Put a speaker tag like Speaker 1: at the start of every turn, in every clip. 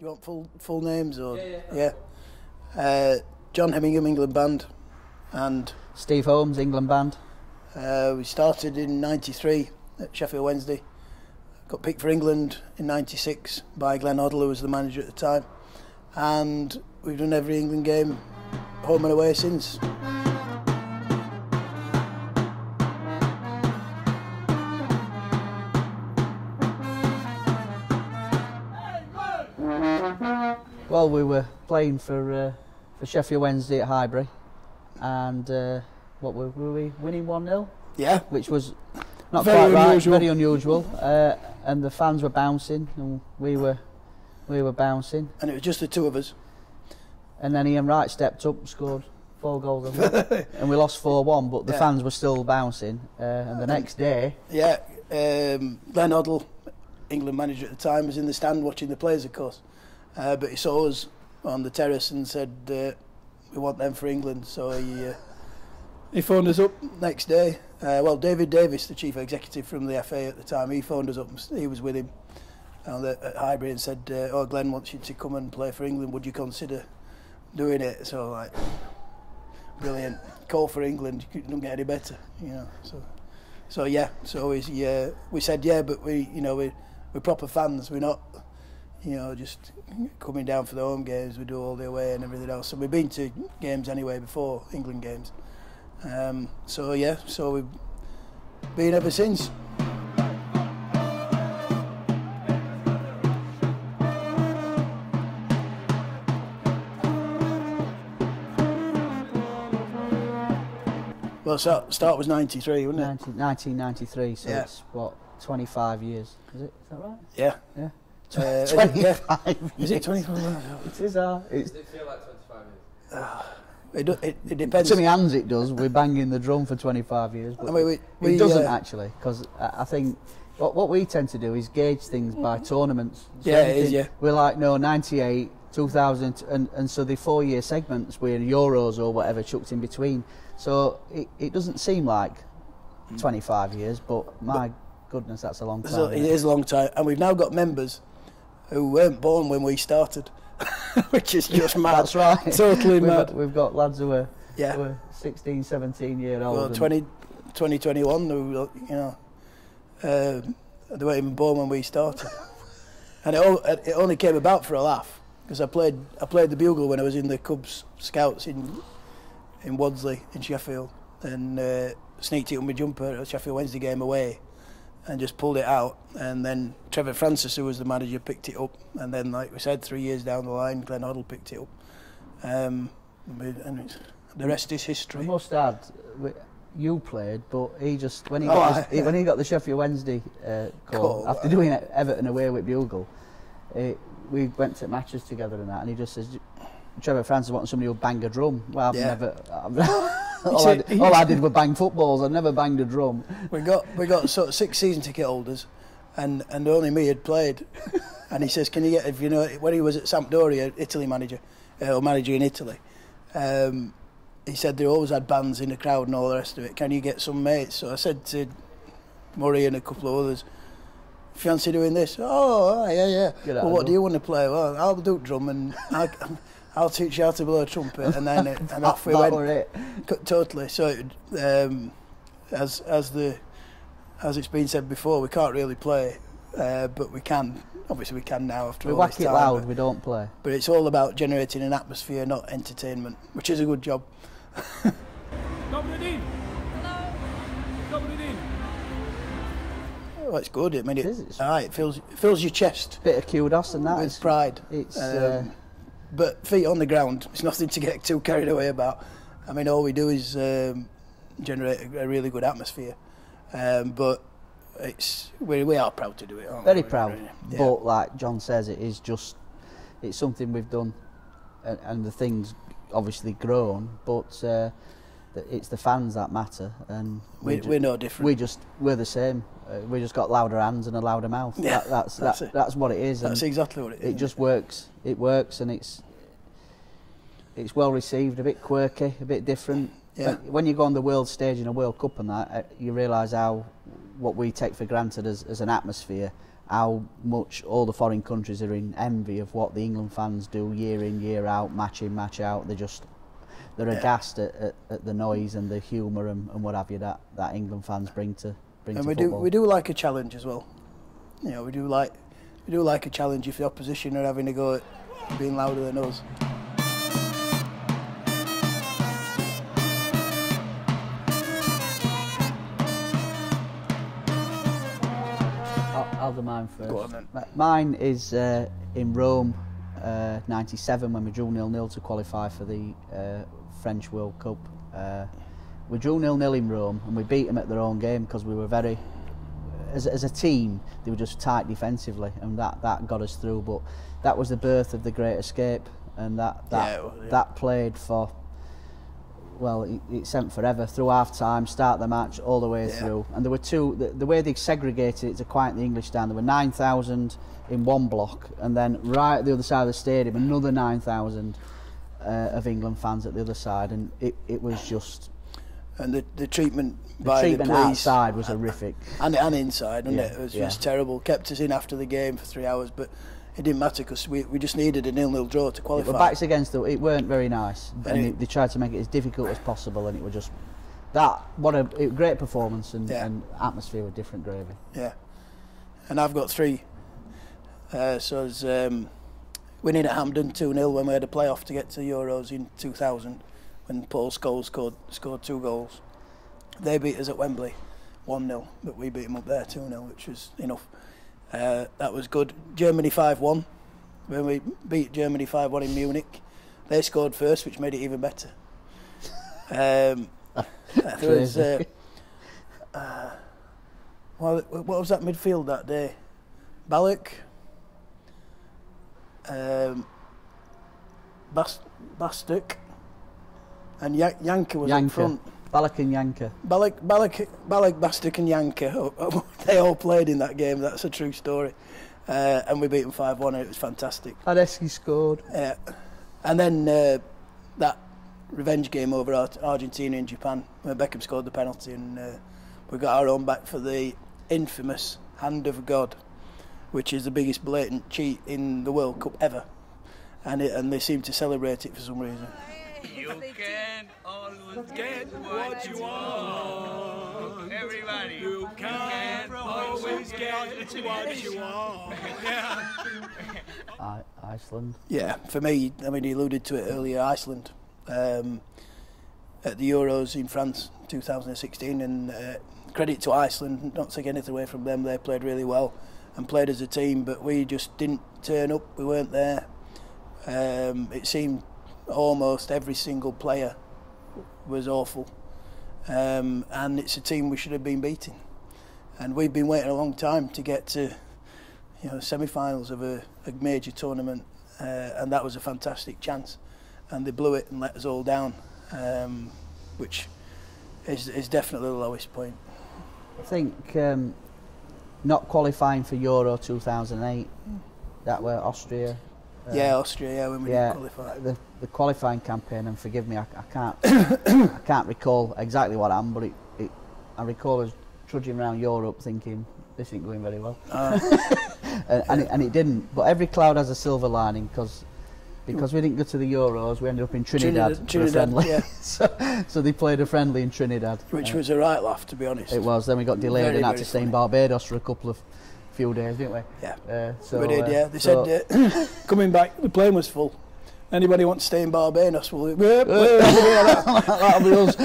Speaker 1: you want full names or
Speaker 2: yeah.
Speaker 1: John Hemmingham, England band, and
Speaker 3: Steve Holmes, England band.
Speaker 1: We started in '93 at Sheffield Wednesday. Got picked for England in '96 by Glenn Hoddle, who was the manager at the time, and we've done every England game, home and away since.
Speaker 3: Well, we were playing for Sheffield Wednesday at Highbury, and what were we winning 1-0?
Speaker 1: Yeah,
Speaker 3: which was not
Speaker 1: very
Speaker 3: quite
Speaker 1: unusual.
Speaker 3: right, very unusual. And the fans were bouncing, and we were bouncing.
Speaker 1: And it was just the two of us.
Speaker 3: And then Ian Wright stepped up, scored 4 goals, and we lost 4-1. But the fans were still bouncing. And the next day,
Speaker 1: Glenn Hoddle, England manager at the time, was in the stand watching the players, of course. But he saw us on the terrace and said, "We want them for England." So he phoned us up next day. Well, David Davis, the chief executive from the FA at the time, he phoned us up. And he was with him at Highbury and said, "Oh, Glenn wants you to come and play for England. Would you consider doing it?" So like, brilliant call for England. You couldn't get any better, you know. So yeah. So we said yeah, but we're proper fans. We're not, just coming down for the home games. We do all the away and everything else. So we've been to games anyway before, England games. So we've been ever since. Well, start was '93, wasn't it?
Speaker 3: 1993, so it's what, 25 years, is it? Is that right?
Speaker 1: Yeah.
Speaker 3: Yeah.
Speaker 1: 25
Speaker 3: years.
Speaker 1: Is it 25?
Speaker 3: It is.
Speaker 2: Does it feel like 25 years?
Speaker 1: It depends.
Speaker 3: To me hands it does. We're banging the drum for 25 years, but it doesn't actually, because I think what we tend to do is gauge things by tournaments. So
Speaker 1: it is, yeah.
Speaker 3: We're like, no, 98, 2000, and so the 4-year segments were Euros or whatever chucked in between. So it doesn't seem like 25 years, but my goodness, that's a long time.
Speaker 1: So it is a long time, and we've now got members who weren't born when we started, which is just mad.
Speaker 3: That's right.
Speaker 1: Totally mad.
Speaker 3: We've got lads who are 16, 17 year old.
Speaker 1: Well, 2021, who, they weren't even born when we started. And it only came about for a laugh, because I played the bugle when I was in the Cubs Scouts in Wadsley in Sheffield, and sneaked it on my jumper at a Sheffield Wednesday game away and just pulled it out, and then Trevor Francis, who was the manager, picked it up, and then, like we said, 3 years down the line, Glenn Hoddle picked it up, and the rest is history.
Speaker 3: I must add, you played, but he just when he got the Sheffield Wednesday call after doing Everton away with bugle, we went to matches together and that, and he just says, Trevor Francis wanted somebody who'll bang a drum. Well, I've never. All I did was bang footballs. I never banged a drum.
Speaker 1: We got sort of 6 season ticket holders, and only me had played. And he says, "Can you get when he was at Sampdoria, Italy manager, or manager in Italy, he said they always had bands in the crowd and all the rest of it. Can you get some mates?" So I said to Murray and a couple of others, "Fancy doing this?" "Oh, yeah. Well, what do you want to play?" "Well, I'll do drum and I'll teach you how to blow a trumpet," and then and off we went.
Speaker 3: It.
Speaker 1: Totally. So, as it's been said before, we can't really play, but we can. Obviously, we can now after all this time.
Speaker 3: We whack it loud. We don't play.
Speaker 1: But it's all about generating an atmosphere, not entertainment, which is a good job. Oh, it's good. I mean, it fills your chest.
Speaker 3: Bit of kudos and that.
Speaker 1: With pride.
Speaker 3: It's.
Speaker 1: But feet on the ground, it's nothing to get too carried away about. I mean, all we do is generate a really good atmosphere. But we are proud to do it, aren't we?
Speaker 3: Very proud. Yeah. But like John says, it's something we've done, and the thing's obviously grown, but it's the fans that matter, and
Speaker 1: we're no different.
Speaker 3: We're the same. We just got louder hands and a louder mouth.
Speaker 1: Yeah,
Speaker 3: that's what it is.
Speaker 1: That's exactly what it is.
Speaker 3: It just works. It works, and it's well received. A bit quirky, a bit different.
Speaker 1: Yeah.
Speaker 3: When you go on the world stage in a World Cup and that, you realise what we take for granted as an atmosphere how much all the foreign countries are in envy of what the England fans do year in, year out, match in, match out. They're aghast at the noise and the humour and what have you that England fans bring to football.
Speaker 1: We do like a challenge as well. You know, we do like a challenge if the opposition are having a go at being louder than us.
Speaker 3: I'll do mine first.
Speaker 1: Go on then.
Speaker 3: Mine is in Rome, 97, when we drew 0-0 to qualify for the French World Cup. We drew 0-0 in Rome, and we beat them at their own game because we were very, as a team, they were just tight defensively, and that got us through. But that was the birth of the Great Escape, and that played for. Well, it sent forever through half time, start the match all the way through. And there were the way they segregated it to quiet the English down, there were 9,000 in one block, and then right at the other side of the stadium, another 9,000 of England fans at the other side, and it was just.
Speaker 1: And the treatment by the police
Speaker 3: outside was horrific.
Speaker 1: And inside, wasn't it? It was just terrible. Kept us in after the game for 3 hours, but it didn't matter because we just needed a 0-0 draw to qualify.
Speaker 3: But backs against it weren't very nice, and they tried to make it as difficult as possible, and it was just what a great performance and atmosphere with different gravy. Yeah,
Speaker 1: and I've got 3. So it's winning at Hampden 2-0 when we had a playoff to get to Euros in 2000, when Paul Scholes scored 2 goals. They beat us at Wembley 1-0, but we beat them up there 2-0, which was enough. That was good. Germany 5-1, when we beat Germany 5-1 in Munich. They scored first, which made it even better. What was that midfield that day? Ballack, Bastek, and Janker was up front.
Speaker 3: Ballack and Janker.
Speaker 1: Ballack, Bastek and Janker. They all played in that game. That's a true story. And we beat them 5-1, and it was fantastic.
Speaker 3: Tedeschi scored.
Speaker 1: Yeah. And then that revenge game over Argentina and Japan, where Beckham scored the penalty, and we got our own back for the infamous Hand of God, which is the biggest blatant cheat in the World Cup ever. And they seem to celebrate it for some reason.
Speaker 4: You can always get what you want. Everybody. You can always get what you want.
Speaker 3: Iceland.
Speaker 1: Yeah, for me, I mean, he alluded to it earlier, Iceland. At the Euros in France 2016, and credit to Iceland, not take anything away from them, they played really well and played as a team, but we just didn't turn up, we weren't there. It seemed almost every single player was awful, and it's a team we should have been beating, and we've been waiting a long time to get to semi-finals of a major tournament, and that was a fantastic chance, and they blew it and let us all down, which is definitely the lowest point.
Speaker 3: I think not qualifying for Euro 2008, that were Austria.
Speaker 1: Austria, when we didn't qualify.
Speaker 3: The qualifying campaign, and forgive me, I can't I can't recall exactly what happened, but I recall us trudging around Europe thinking this ain't going very well, and it didn't. But every cloud has a silver lining, because we didn't go to the Euros, we ended up in Trinidad for a friendly. Yeah. so they played a friendly in Trinidad,
Speaker 1: which was a right laugh, to be honest.
Speaker 3: It was. Then we got delayed and had to stay in Barbados for a few days, didn't we?
Speaker 1: Yeah. We did. Yeah. They said coming back, the plane was full. Anybody want to stay in Barbados? That'll be us.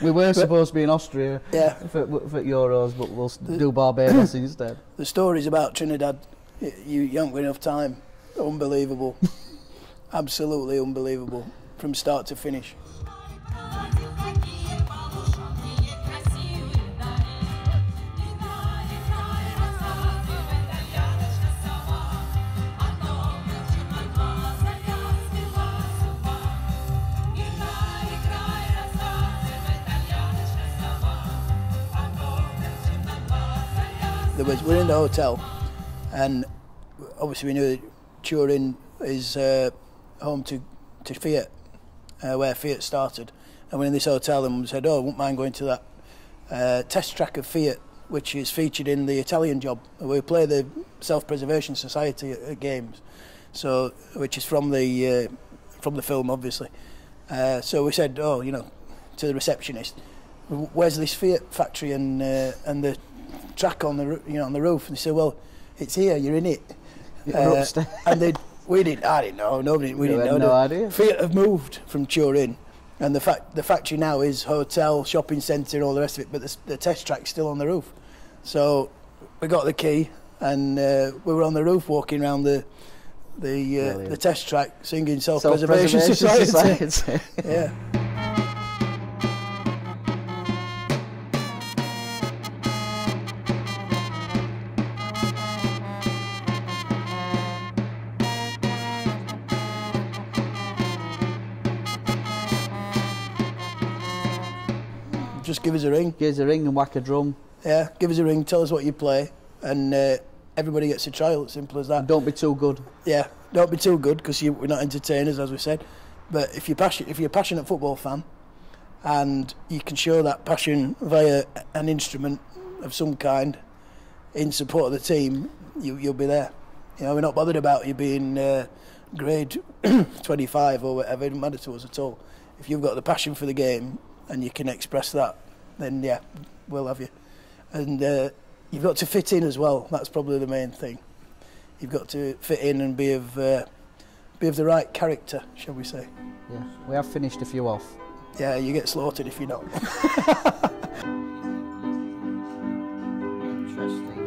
Speaker 1: We were supposed to be in Austria for Euros, but we'll do Barbados instead. The stories about Trinidad, you haven't got enough time. Unbelievable. Absolutely unbelievable from start to finish. We're in the hotel, and obviously we knew that Turin is home to Fiat, where Fiat started, and we're in this hotel, and we said, I wouldn't mind going to that test track of Fiat which is featured in the Italian Job. We play the Self-Preservation Society at games, so which is from the film, obviously. So we said, oh, you know, to the receptionist, where's this Fiat factory and the track on the on the roof? And they said, well, it's here. You're in it. And I didn't know. Nobody. We didn't know.
Speaker 3: No idea.
Speaker 1: Fiat have moved from Turin, and the factory now is hotel, shopping centre, and all the rest of it. But the test track's still on the roof. So we got the key, and we were on the roof walking around the test track, singing Self-Preservation Society. Yeah. Just give us a ring.
Speaker 3: Give us a ring and whack a drum.
Speaker 1: Yeah, give us a ring, tell us what you play, and everybody gets a trial. It's simple as that.
Speaker 3: And don't be too good.
Speaker 1: Yeah, don't be too good, because we're not entertainers, as we said. But if you're a passionate football fan, and you can show that passion via an instrument of some kind in support of the team, you'll be there. You know, we're not bothered about you being grade 25 or whatever. It doesn't matter to us at all. If you've got the passion for the game and you can express that, then yeah, we'll have you. And you've got to fit in as well. That's probably the main thing. You've got to fit in and be of the right character, shall we say?
Speaker 3: Yeah, we have finished a few off.
Speaker 1: Yeah, you get slaughtered if you're not.
Speaker 3: Interesting.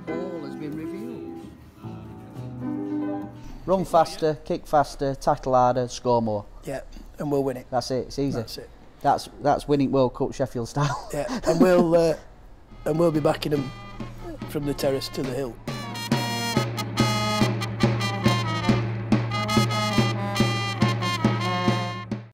Speaker 3: Ball has been reviewed. Run faster, kick faster, tackle harder, score more.
Speaker 1: Yeah, and we'll win it.
Speaker 3: That's it. It's easy.
Speaker 1: That's it.
Speaker 3: That's winning World Cup Sheffield style.
Speaker 1: Yeah, and we'll be backing them from the terrace to the hill.